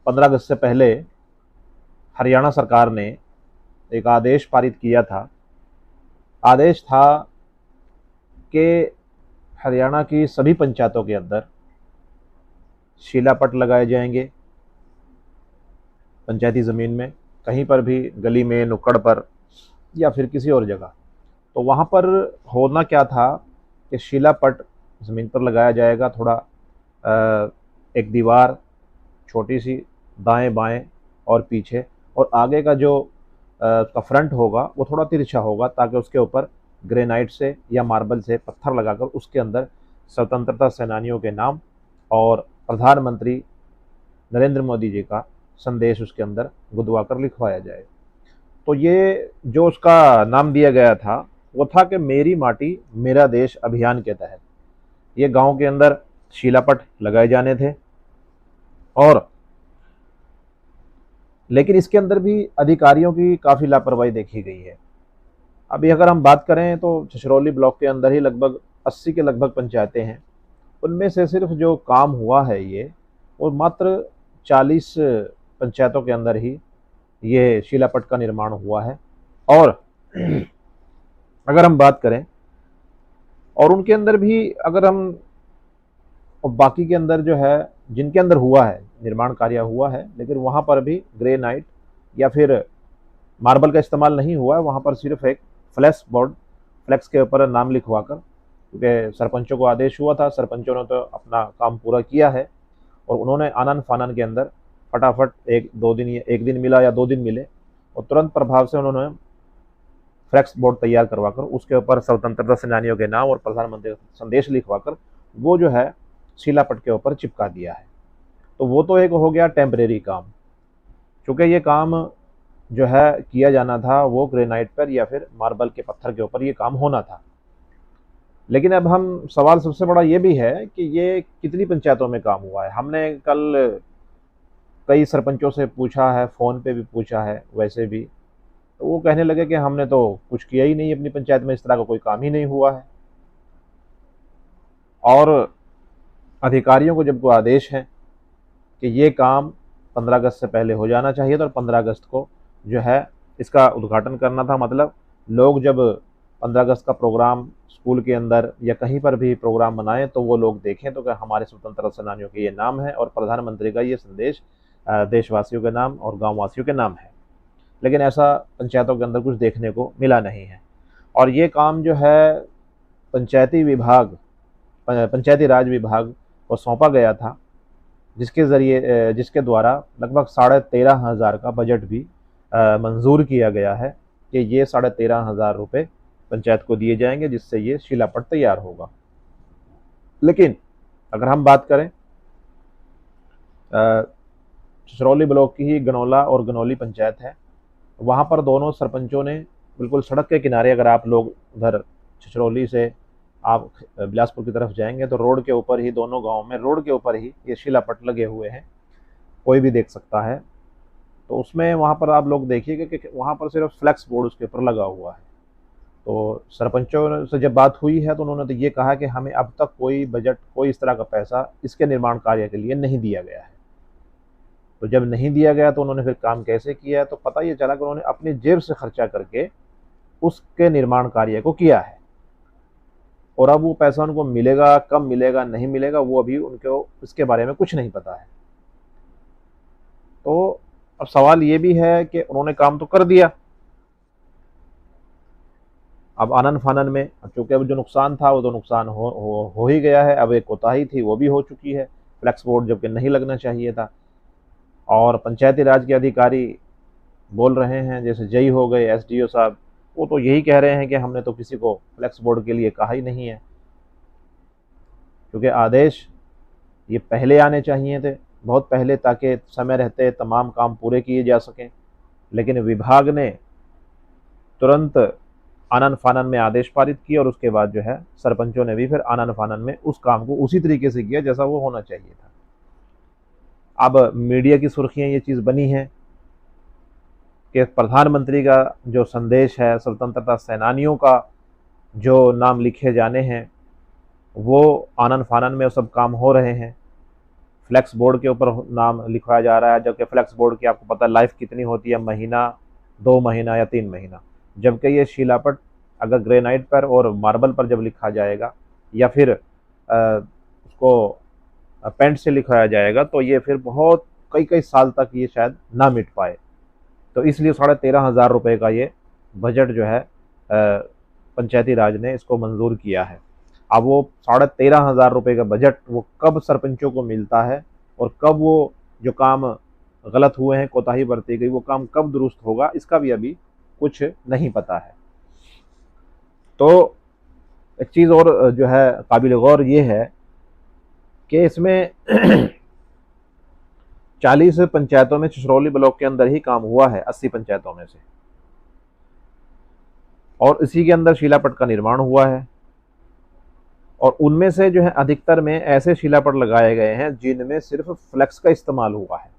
15 अगस्त से पहले हरियाणा सरकार ने एक आदेश पारित किया था। आदेश था कि हरियाणा की सभी पंचायतों के अंदर शिलापट लगाए जाएंगे। पंचायती ज़मीन में कहीं पर भी, गली में, नुक्कड़ पर या फिर किसी और जगह, तो वहाँ पर होना क्या था कि शिलापट ज़मीन पर लगाया जाएगा। थोड़ा एक दीवार छोटी सी दाएं बाएं और पीछे, और आगे का जो उसका फ्रंट होगा वो थोड़ा तिरछा होगा, ताकि उसके ऊपर ग्रेनाइट से या मार्बल से पत्थर लगाकर उसके अंदर स्वतंत्रता सेनानियों के नाम और प्रधानमंत्री नरेंद्र मोदी जी का संदेश उसके अंदर गुदवा कर लिखवाया जाए। तो ये जो उसका नाम दिया गया था वो था कि मेरी माटी मेरा देश अभियान के तहत ये गांव के अंदर शिलापट लगाए जाने थे। और लेकिन इसके अंदर भी अधिकारियों की काफ़ी लापरवाही देखी गई है। अभी अगर हम बात करें तो छछरौली ब्लॉक के अंदर ही लगभग 80 के लगभग पंचायतें हैं। उनमें से सिर्फ जो काम हुआ है ये, और मात्र 40 पंचायतों के अंदर ही ये शिलापट का निर्माण हुआ है। और अगर हम बात करें, और उनके अंदर भी अगर हम, और बाकी के अंदर जो है जिनके अंदर हुआ है, निर्माण कार्य हुआ है, लेकिन वहाँ पर भी ग्रेनाइट या फिर मार्बल का इस्तेमाल नहीं हुआ है। वहाँ पर सिर्फ एक फ्लैक्स बोर्ड, फ्लैक्स के ऊपर नाम लिखवा कर, क्योंकि सरपंचों को आदेश हुआ था, सरपंचों ने तो अपना काम पूरा किया है, और उन्होंने आनन फानन के अंदर फटाफट एक दिन मिला या 2 दिन मिले, और तुरंत प्रभाव से उन्होंने फ्लैक्स बोर्ड तैयार करवाकर उसके ऊपर स्वतंत्रता सेनानियों के नाम और प्रधानमंत्री का संदेश लिखवाकर वो जो है शिलापट के ऊपर चिपका दिया है। तो वो तो एक हो गया टेम्परेरी काम, क्योंकि ये काम जो है किया जाना था वो ग्रेनाइट पर या फिर मार्बल के पत्थर के ऊपर ये काम होना था। लेकिन अब हम सवाल सबसे बड़ा ये भी है कि ये कितनी पंचायतों में काम हुआ है। हमने कल कई सरपंचों से पूछा है, फ़ोन पे भी पूछा है वैसे भी, तो वो कहने लगे कि हमने तो कुछ किया ही नहीं, अपनी पंचायत में इस तरह का कोई काम ही नहीं हुआ है। और अधिकारियों को जब कोई आदेश है कि ये काम 15 अगस्त से पहले हो जाना चाहिए, तो 15 अगस्त को जो है इसका उद्घाटन करना था। मतलब लोग जब 15 अगस्त का प्रोग्राम स्कूल के अंदर या कहीं पर भी प्रोग्राम बनाएं तो वो लोग देखें तो कि हमारे स्वतंत्रता सेनानियों के ये नाम है और प्रधानमंत्री का ये संदेश देशवासियों के नाम और गाँववासियों के नाम है। लेकिन ऐसा पंचायतों के अंदर कुछ देखने को मिला नहीं है। और ये काम जो है पंचायती राज विभाग को सौंपा गया था, जिसके द्वारा लगभग 13,500 का बजट भी मंजूर किया गया है कि ये 13,500 रुपये पंचायत को दिए जाएंगे, जिससे ये शिलापट तैयार होगा। लेकिन अगर हम बात करें छछरौली ब्लॉक की ही गनौला और गनौली पंचायत है, वहाँ पर दोनों सरपंचों ने बिल्कुल सड़क के किनारे, अगर आप लोग उधर छछरौली से आप बिलासपुर की तरफ जाएंगे तो रोड के ऊपर ही, दोनों गाँव में रोड के ऊपर ही ये शिलापट लगे हुए हैं, कोई भी देख सकता है। तो उसमें वहाँ पर आप लोग देखिएगा कि वहाँ पर सिर्फ फ्लैक्स बोर्ड उसके ऊपर लगा हुआ है। तो सरपंचों से जब बात हुई है तो उन्होंने तो ये कहा कि हमें अब तक कोई बजट, कोई इस तरह का पैसा इसके निर्माण कार्य के लिए नहीं दिया गया है। तो जब नहीं दिया गया तो उन्होंने फिर काम कैसे किया है, तो पता ये चला कि उन्होंने अपनी जेब से खर्चा करके उसके निर्माण कार्य को किया है। और अब वो पैसा उनको मिलेगा, कब मिलेगा, नहीं मिलेगा, वो अभी उनको इसके बारे में कुछ नहीं पता है। तो अब सवाल ये भी है कि उन्होंने काम तो कर दिया, अब आनन फानन में, अब चूंकि अब जो नुकसान था वो तो नुकसान हो ही गया है। अब एक कोताही थी वो भी हो चुकी है, फ्लैक्स बोर्ड जबकि नहीं लगना चाहिए था। और पंचायती राज के अधिकारी बोल रहे हैं, जैसे जई हो गए, एसडीओ साहब, वो तो यही कह रहे हैं कि हमने तो किसी को फ्लैक्स बोर्ड के लिए कहा ही नहीं है, क्योंकि आदेश ये पहले आने चाहिए थे, बहुत पहले, ताकि समय रहते तमाम काम पूरे किए जा सकें। लेकिन विभाग ने तुरंत आनन फानन में आदेश पारित किया, और उसके बाद जो है सरपंचों ने भी फिर आनन फानन में उस काम को उसी तरीके से किया जैसा वो होना चाहिए था। अब मीडिया की सुर्खियां ये चीज़ बनी है कि प्रधानमंत्री का जो संदेश है, स्वतंत्रता सेनानियों का जो नाम लिखे जाने हैं, वो आनन फानन में सब काम हो रहे हैं। फ्लेक्स बोर्ड के ऊपर नाम लिखवाया जा रहा है, जबकि फ्लेक्स बोर्ड की आपको पता लाइफ कितनी होती है, महीना, 2 महीना या 3 महीना। जबकि ये शिलापट अगर ग्रेनाइट पर और मार्बल पर जब लिखा जाएगा या फिर उसको पेंट से लिखवाया जाएगा तो ये फिर बहुत कई कई साल तक ये शायद ना मिट पाए। तो इसलिए 13,500 रुपये का ये बजट जो है पंचायती राज ने इसको मंजूर किया है। अब वो 13,500 रुपये का बजट वो कब सरपंचों को मिलता है और कब वो जो काम गलत हुए हैं, कोताही बरती गई, वो काम कब दुरुस्त होगा, इसका भी अभी कुछ नहीं पता है। तो एक चीज़ और जो है काबिल गौर ये है कि इसमें 40 पंचायतों में छछरौली ब्लॉक के अंदर ही काम हुआ है, 80 पंचायतों में से, और इसी के अंदर शिलापट का निर्माण हुआ है। और उनमें से जो है अधिकतर में ऐसे शिलापट लगाए गए हैं जिनमें सिर्फ फ्लेक्स का इस्तेमाल हुआ है।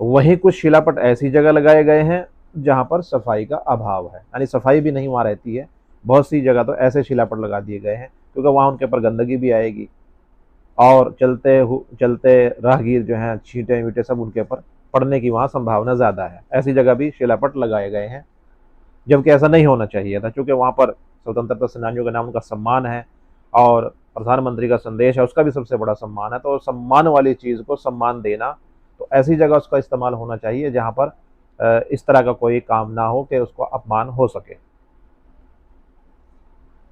वहीं कुछ शिलापट ऐसी जगह लगाए गए हैं जहां पर सफाई का अभाव है, यानी सफाई भी नहीं वहां रहती है। बहुत सी जगह तो ऐसे शिलापट लगा दिए गए हैं क्योंकि वहां उनके ऊपर गंदगी भी आएगी और चलते राहगीर जो हैं छींटे वीटे सब उनके ऊपर पड़ने की वहां संभावना ज़्यादा है। ऐसी जगह भी शिलापट लगाए गए हैं, जबकि ऐसा नहीं होना चाहिए था, क्योंकि वहां पर स्वतंत्रता सेनानियों का नाम, उनका सम्मान है और प्रधानमंत्री का संदेश है, उसका भी सबसे बड़ा सम्मान है। तो सम्मान वाली चीज़ को सम्मान देना, तो ऐसी जगह उसका इस्तेमाल होना चाहिए जहां पर इस तरह का कोई काम ना हो कि उसको अपमान हो सके।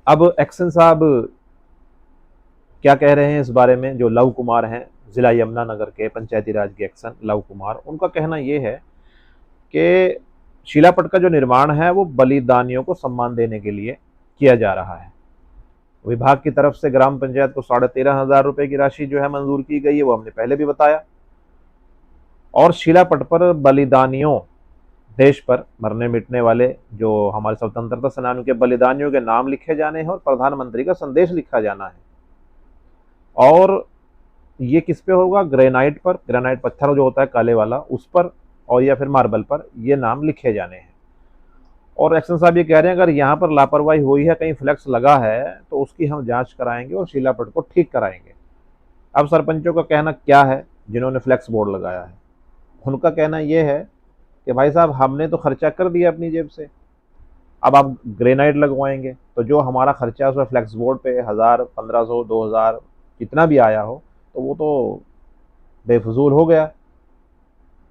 अब एक्शन साहब क्या कह रहे हैं इस बारे में, जो लव कुमार हैं जिला यमुनानगर के पंचायती राज के एक्शन लव कुमार, उनका कहना ये है कि शिलापट का जो निर्माण है वो बलिदानियों को सम्मान देने के लिए किया जा रहा है। विभाग की तरफ से ग्राम पंचायत को 13,500 रुपए की राशि जो है मंजूर की गई है, वो हमने पहले भी बताया। और शिलापट पर बलिदानियों, देश पर मरने मिटने वाले जो हमारे स्वतंत्रता सेनानियों के बलिदानियों के नाम लिखे जाने हैं और प्रधानमंत्री का संदेश लिखा जाना है। और ये किस पे होगा? ग्रेनाइट पर, ग्रेनाइट पत्थर जो होता है काले वाला, उस पर और या फिर मार्बल पर ये नाम लिखे जाने हैं। और एक्शन साहब ये कह रहे हैं अगर यहाँ पर लापरवाही हुई है, कहीं फ्लेक्स लगा है, तो उसकी हम जांच कराएंगे और शिलापट को ठीक कराएंगे। अब सरपंचों का कहना क्या है जिन्होंने फ्लेक्स बोर्ड लगाया है? उनका कहना यह है कि भाई साहब हमने तो खर्चा कर दिया अपनी जेब से, अब आप ग्रेनाइट लगवाएंगे तो जो हमारा खर्चा उसमें फ्लेक्स बोर्ड पे 1000, 1500, 2000 कितना भी आया हो तो वो तो बेफजूल हो गया,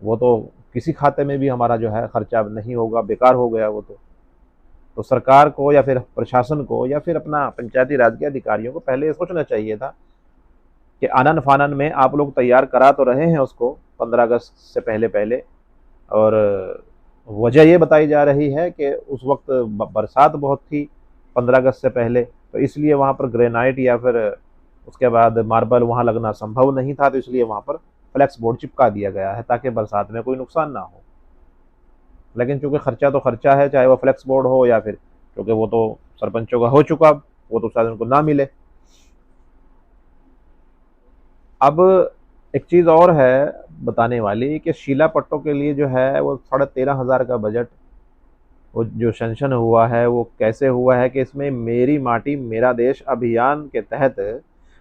वो तो किसी खाते में भी हमारा जो है खर्चा नहीं होगा, बेकार हो गया वो तो सरकार को या फिर प्रशासन को या फिर अपना पंचायती राज के अधिकारियों को पहले ये सोचना चाहिए था कि आनन फानन में आप लोग तैयार करा तो रहे हैं उसको 15 अगस्त से पहले पहले, और वजह ये बताई जा रही है कि उस वक्त बरसात बहुत थी 15 अगस्त से पहले, तो इसलिए वहाँ पर ग्रेनाइट या फिर उसके बाद मार्बल वहाँ लगना संभव नहीं था, तो इसलिए वहाँ पर फ्लेक्स बोर्ड चिपका दिया गया है ताकि बरसात में कोई नुकसान ना हो। लेकिन चूंकि खर्चा तो खर्चा है, चाहे वो फ्लेक्स बोर्ड हो या फिर, क्योंकि वो तो सरपंचों का हो चुका, वो तो शायद उनको ना मिले। अब एक चीज़ और है बताने वाली कि शिलापट्टों के लिए जो है वो 13,500 का बजट वो जो सेंक्शन हुआ है वो कैसे हुआ है कि इसमें मेरी माटी मेरा देश अभियान के तहत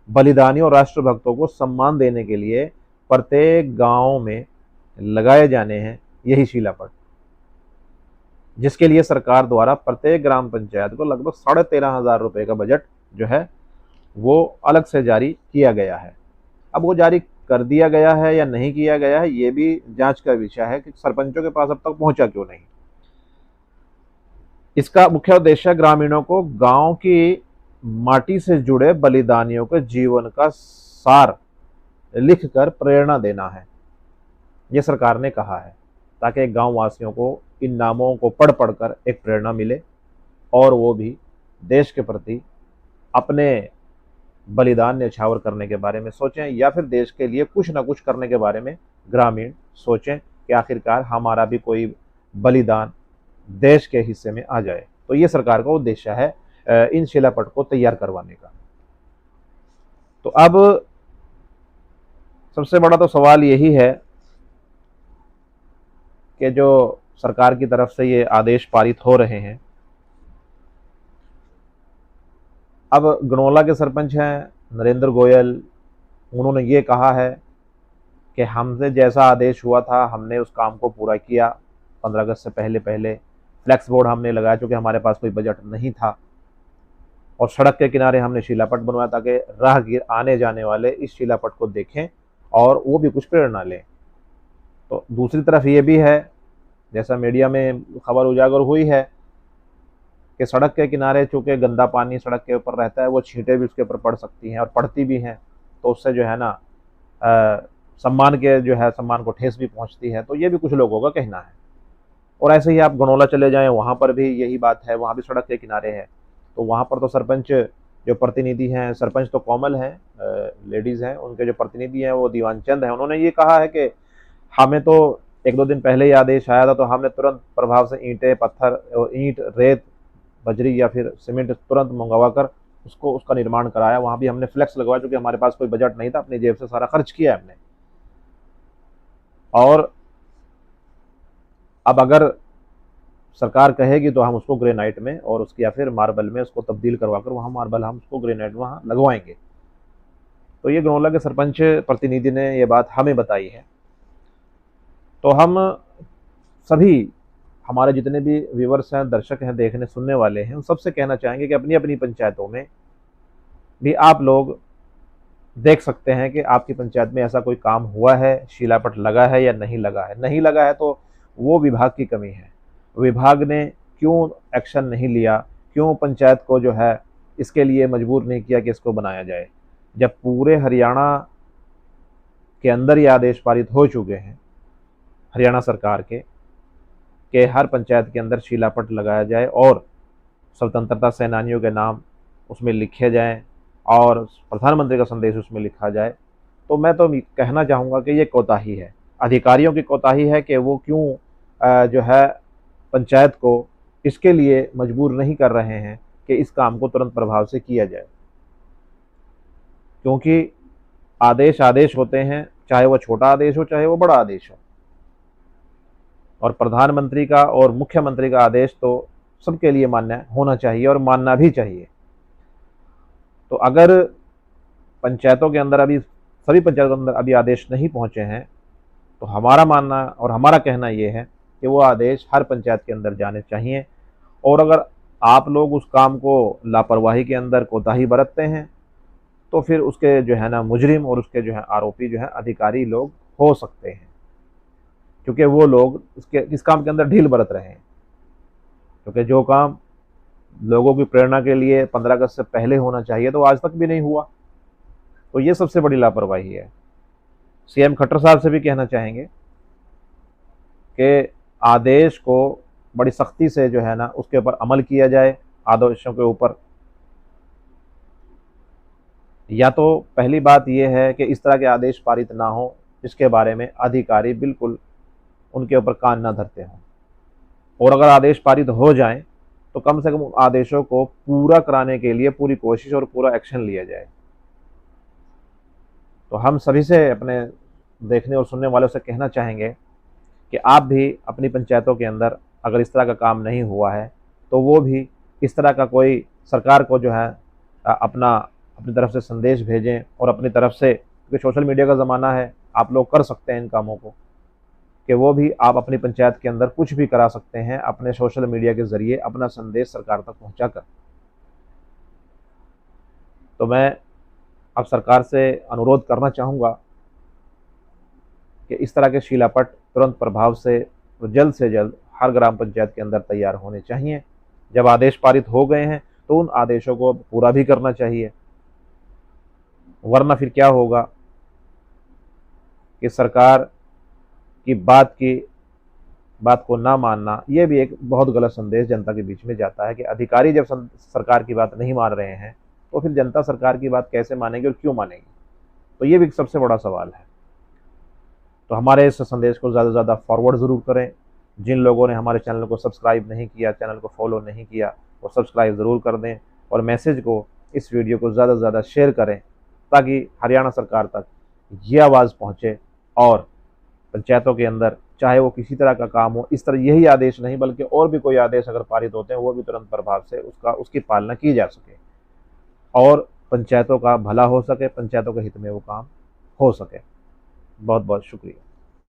बलिदानियों और राष्ट्रभक्तों को सम्मान देने के लिए प्रत्येक गांव में लगाए जाने हैं यही शिलापट, जिसके लिए सरकार द्वारा प्रत्येक ग्राम पंचायत को लगभग 13,500 रुपये का बजट जो है वो अलग से जारी किया गया है। अब वो जारी कर दिया गया है या नहीं किया गया है ये भी जांच का विषय है कि सरपंचों के पास अब तक पहुंचा क्यों नहीं। इसका मुख्य उद्देश्य ग्रामीणों को गांव की माटी से जुड़े बलिदानियों के जीवन का सार लिखकर प्रेरणा देना है, ये सरकार ने कहा है, ताकि गांव वासियों को इन नामों को पढ़ पढ़कर एक प्रेरणा मिले और वो भी देश के प्रति अपने बलिदान न्यौछावर करने के बारे में सोचें या फिर देश के लिए कुछ ना कुछ करने के बारे में ग्रामीण सोचें कि आखिरकार हमारा भी कोई बलिदान देश के हिस्से में आ जाए। तो ये सरकार का उद्देश्य है इन शिलापट को तैयार करवाने का। तो अब सबसे बड़ा तो सवाल यही है कि जो सरकार की तरफ से ये आदेश पारित हो रहे हैं, अब गनौला के सरपंच हैं नरेंद्र गोयल, उन्होंने ये कहा है कि हमसे जैसा आदेश हुआ था हमने उस काम को पूरा किया। 15 अगस्त से पहले पहले फ्लैक्स बोर्ड हमने लगाया, क्योंकि हमारे पास कोई बजट नहीं था, और सड़क के किनारे हमने शिलापट बनवाया ताकि राहगीर आने जाने वाले इस शिलापट को देखें और वो भी कुछ प्रेरणा लें। तो दूसरी तरफ ये भी है, जैसा मीडिया में खबर उजागर हुई है, कि सड़क के किनारे चूंकि गंदा पानी सड़क के ऊपर रहता है, वो छींटे भी उसके ऊपर पड़ सकती हैं और पड़ती भी हैं, तो उससे जो है ना सम्मान के जो है सम्मान को ठेस भी पहुंचती है। तो ये भी कुछ लोगों का कहना है। और ऐसे ही आप गनौला चले जाएं, वहाँ पर भी यही बात है, वहाँ भी सड़क के किनारे है। तो वहाँ पर तो सरपंच जो प्रतिनिधि हैं, सरपंच तो कोमल हैं, लेडीज़ हैं, उनके जो प्रतिनिधि हैं वो दीवान चंद हैं। उन्होंने ये कहा है कि हमें तो 1-2 दिन पहले ही आदेश आया था, तो हमने तुरंत प्रभाव से ईंटें, पत्थर, ईंट, रेत, बजरी या फिर सीमेंट तुरंत मंगवा कर उसका निर्माण कराया। वहाँ भी हमने फ्लेक्स लगवाया, क्योंकि हमारे पास कोई बजट नहीं था, अपनी जेब से सारा खर्च किया हमने। और अब अगर सरकार कहेगी तो हम उसको ग्रेनाइट में और उसकी या फिर मार्बल में उसको तब्दील करवाकर वहाँ मार्बल हम उसको ग्रेनाइट वहाँ लगवाएंगे। तो ये गनौला के सरपंच प्रतिनिधि ने ये बात हमें बताई है। तो हम सभी, हमारे जितने भी व्यूवर्स हैं, दर्शक हैं, देखने सुनने वाले हैं, उन सबसे कहना चाहेंगे कि अपनी अपनी पंचायतों में भी आप लोग देख सकते हैं कि आपकी पंचायत में ऐसा कोई काम हुआ है, शिलापट लगा है या नहीं लगा है। नहीं लगा है तो वो विभाग की कमी है। विभाग ने क्यों एक्शन नहीं लिया, क्यों पंचायत को जो है इसके लिए मजबूर नहीं किया कि इसको बनाया जाए, जब पूरे हरियाणा के अंदर ये आदेश पारित हो चुके हैं हरियाणा सरकार के कि हर पंचायत के अंदर शिलापट लगाया जाए और स्वतंत्रता सेनानियों के नाम उसमें लिखे जाएं और प्रधानमंत्री का संदेश उसमें लिखा जाए। तो मैं तो कहना चाहूँगा कि ये कोताही है, अधिकारियों की कोताही है कि वो क्यों जो है पंचायत को इसके लिए मजबूर नहीं कर रहे हैं कि इस काम को तुरंत प्रभाव से किया जाए। क्योंकि आदेश आदेश होते हैं, चाहे वो छोटा आदेश हो चाहे वो बड़ा आदेश हो, और प्रधानमंत्री का और मुख्यमंत्री का आदेश तो सबके लिए मान्य होना चाहिए और मानना भी चाहिए। तो अगर पंचायतों के अंदर अभी, सभी पंचायतों के अंदर अभी आदेश नहीं पहुंचे हैं, तो हमारा मानना और हमारा कहना ये है कि वो आदेश हर पंचायत के अंदर जाने चाहिए। और अगर आप लोग उस काम को लापरवाही के अंदर कोताही बरतते हैं तो फिर उसके जो है ना मुजरिम और उसके जो है आरोपी जो है अधिकारी लोग हो सकते हैं, क्योंकि वो लोग इस काम के अंदर ढील बरत रहे हैं। क्योंकि जो काम लोगों की प्रेरणा के लिए 15 अगस्त से पहले होना चाहिए तो आज तक भी नहीं हुआ, तो ये सबसे बड़ी लापरवाही है। सीएम खट्टर साहब से भी कहना चाहेंगे कि आदेश को बड़ी सख्ती से जो है ना उसके ऊपर अमल किया जाए, आदेशों के ऊपर। या तो पहली बात यह है कि इस तरह के आदेश पारित ना हो जिसके बारे में अधिकारी बिल्कुल उनके ऊपर कान ना धरते हों, और अगर आदेश पारित हो जाएं तो कम से कम आदेशों को पूरा कराने के लिए पूरी कोशिश और पूरा एक्शन लिया जाए। तो हम सभी से, अपने देखने और सुनने वालों से कहना चाहेंगे कि आप भी अपनी पंचायतों के अंदर अगर इस तरह का काम नहीं हुआ है तो वो भी इस तरह का कोई सरकार को जो है अपनी तरफ से संदेश भेजें, और अपनी तरफ से, क्योंकि सोशल मीडिया का ज़माना है, आप लोग कर सकते हैं इन कामों को, कि वो भी आप अपनी पंचायत के अंदर कुछ भी करा सकते हैं अपने सोशल मीडिया के ज़रिए अपना संदेश सरकार तक पहुंचाकर। तो मैं अब सरकार से अनुरोध करना चाहूँगा कि इस तरह के शिलापट तुरंत प्रभाव से जल्द हर ग्राम पंचायत के अंदर तैयार होने चाहिए। जब आदेश पारित हो गए हैं तो उन आदेशों को पूरा भी करना चाहिए, वरना फिर क्या होगा कि सरकार की बात को ना मानना, ये भी एक बहुत गलत संदेश जनता के बीच में जाता है कि अधिकारी जब सरकार की बात नहीं मान रहे हैं तो फिर जनता सरकार की बात कैसे मानेगी और क्यों मानेगी। तो ये भी एक सबसे बड़ा सवाल है। तो हमारे इस संदेश को ज़्यादा से ज़्यादा फॉरवर्ड ज़रूर करें। जिन लोगों ने हमारे चैनल को सब्सक्राइब नहीं किया, चैनल को फॉलो नहीं किया, वो सब्सक्राइब ज़रूर कर दें, और मैसेज को, इस वीडियो को ज़्यादा से ज़्यादा शेयर करें ताकि हरियाणा सरकार तक ये आवाज़ पहुँचे और पंचायतों के अंदर चाहे वो किसी तरह का काम हो, इस तरह यही आदेश नहीं बल्कि और भी कोई आदेश अगर पारित होते हैं वो भी तुरंत प्रभाव से उसकी पालना की जा सके और पंचायतों का भला हो सके, पंचायतों के हित में वो काम हो सके। बहुत बहुत शुक्रिया।